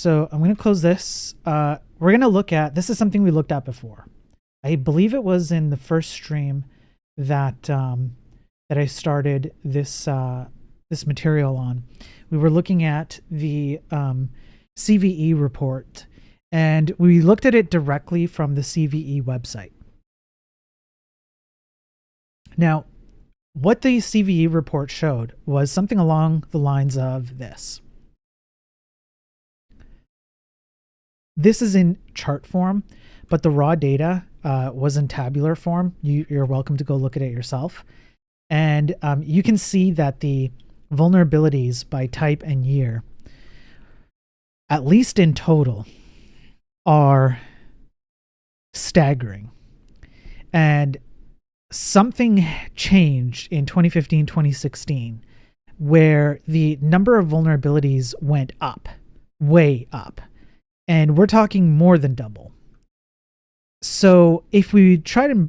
So I'm going to close this. We're going to look at, this is something we looked at before. I believe it was in the first stream that that I started this this material on. We were looking at the CVE report, and we looked at it directly from the CVE website. Now, what the CVE report showed was something along the lines of this. This is in chart form, but the raw data was in tabular form. You're welcome to go look at it yourself. And you can see that the vulnerabilities by type and year, at least in total, are staggering. And something changed in 2015, 2016, where the number of vulnerabilities went up, way up. And we're talking more than double. So if we try to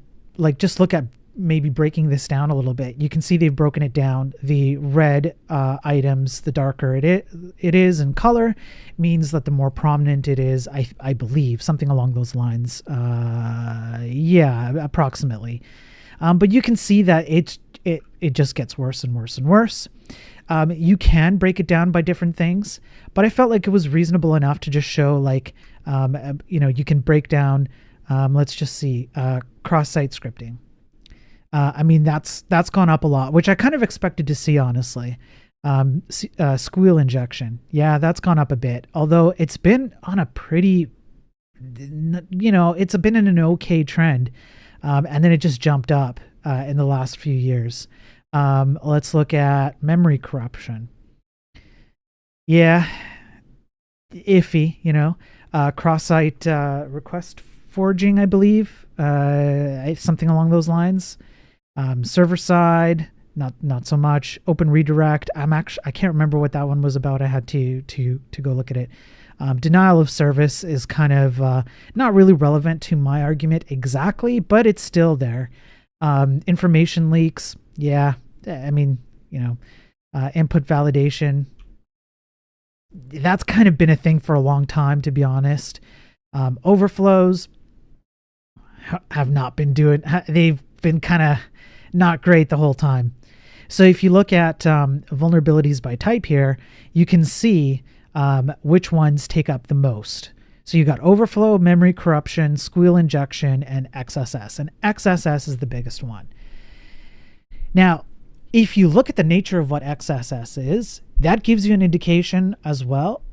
just look at maybe breaking this down a little bit, you can see they've broken it down. The red items, the darker it is in color, means that the more prominent it is, I believe, something along those lines. Yeah, approximately. But you can see that it just gets worse and worse and worse. You can break it down by different things, but I felt like it was reasonable enough to just show you can break down, let's just see, cross-site scripting. I mean, that's gone up a lot, which I kind of expected to see, honestly. Squeal injection. Yeah, that's gone up a bit, although it's been on a pretty, it's been in an okay trend. And then it just jumped up in the last few years. Let's look at memory corruption. Yeah, iffy, cross-site request forging, I believe, something along those lines. Server side, not so much. Open redirect. I can't remember what that one was about. I had to go look at it. Denial of service is kind of not really relevant to my argument exactly, but it's still there. Information leaks. Yeah, I mean, input validation. That's kind of been a thing for a long time, to be honest. Overflows have not been they've been kind of not great the whole time. So if you look at vulnerabilities by type here, you can see which ones take up the most. So you got overflow, memory corruption, squeal injection, and XSS. And XSS is the biggest one. Now, if you look at the nature of what XSS is, that gives you an indication as well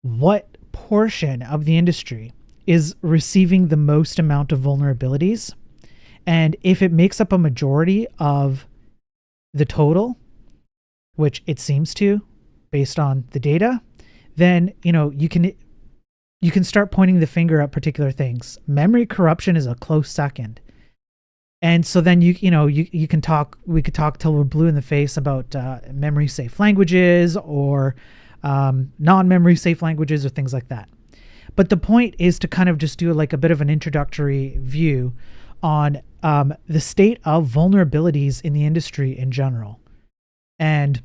what portion of the industry is receiving the most amount of vulnerabilities. And if it makes up a majority of the total, which it seems to, based on the data, then you can start pointing the finger at particular things. Memory corruption is a close second. And so then we could talk till we're blue in the face about memory safe languages or non-memory safe languages or things like that. But the point is to kind of just do a bit of an introductory view on the state of vulnerabilities in the industry in general. And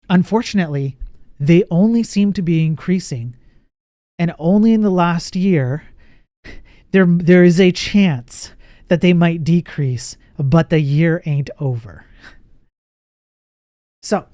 unfortunately, they only seem to be increasing, and only in the last year there is a chance that they might decrease, but the year ain't over. So